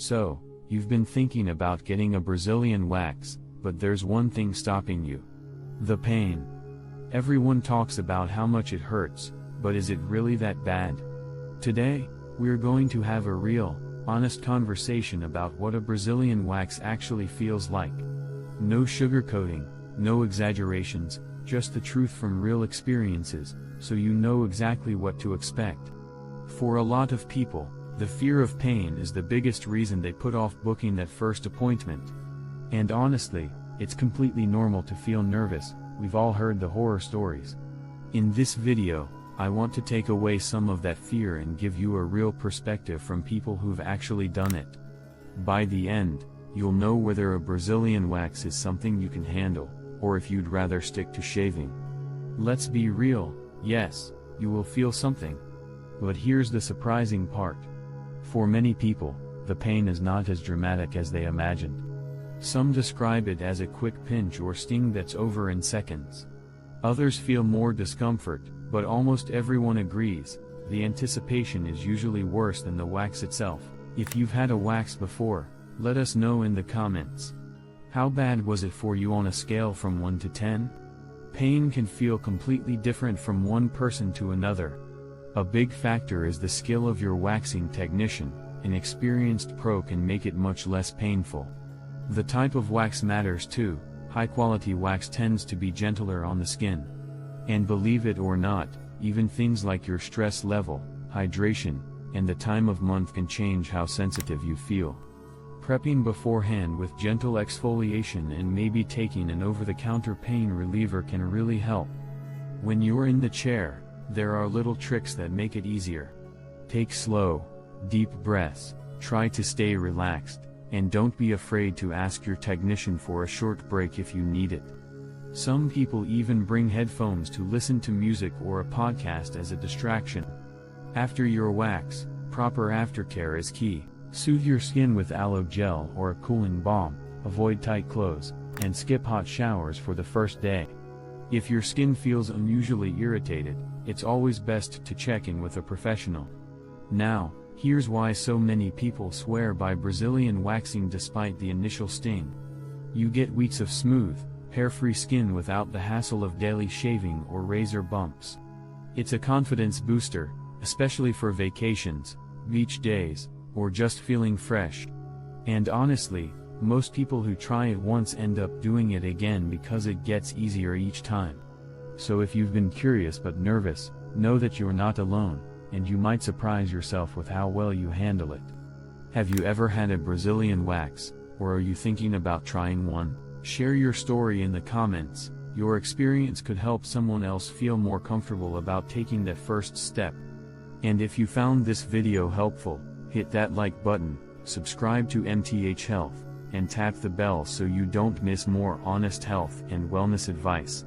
So, you've been thinking about getting a Brazilian wax, but there's one thing stopping you. The pain. Everyone talks about how much it hurts, but is it really that bad? Today, we're going to have a real, honest conversation about what a Brazilian wax actually feels like. No sugarcoating, no exaggerations, just the truth from real experiences, so you know exactly what to expect. For a lot of people, the fear of pain is the biggest reason they put off booking that first appointment. And honestly, it's completely normal to feel nervous. We've all heard the horror stories. In this video, I want to take away some of that fear and give you a real perspective from people who've actually done it. By the end, you'll know whether a Brazilian wax is something you can handle, or if you'd rather stick to shaving. Let's be real, yes, you will feel something. But here's the surprising part. For many people, the pain is not as dramatic as they imagined. Some describe it as a quick pinch or sting that's over in seconds. Others feel more discomfort, but almost everyone agrees, the anticipation is usually worse than the wax itself. If you've had a wax before, let us know in the comments. How bad was it for you on a scale from 1 to 10? Pain can feel completely different from one person to another. A big factor is the skill of your waxing technician. An experienced pro can make it much less painful. The type of wax matters too. High-quality wax tends to be gentler on the skin. And believe it or not, even things like your stress level, hydration, and the time of month can change how sensitive you feel. Prepping beforehand with gentle exfoliation and maybe taking an over-the-counter pain reliever can really help. When you're in the chair, there are little tricks that make it easier. Take slow, deep breaths, try to stay relaxed, and don't be afraid to ask your technician for a short break if you need it. Some people even bring headphones to listen to music or a podcast as a distraction. After your wax, proper aftercare is key. Soothe your skin with aloe gel or a cooling balm, avoid tight clothes, and skip hot showers for the first day. If your skin feels unusually irritated, it's always best to check in with a professional. Now, here's why so many people swear by Brazilian waxing despite the initial sting. You get weeks of smooth, hair-free skin without the hassle of daily shaving or razor bumps. It's a confidence booster, especially for vacations, beach days, or just feeling fresh. And honestly, most people who try it once end up doing it again because it gets easier each time. So if you've been curious but nervous, know that you're not alone, and you might surprise yourself with how well you handle it. Have you ever had a Brazilian wax, or are you thinking about trying one? Share your story in the comments. Your experience could help someone else feel more comfortable about taking that first step. And if you found this video helpful, hit that like button, subscribe to MTH Health, and tap the bell so you don't miss more honest health and wellness advice.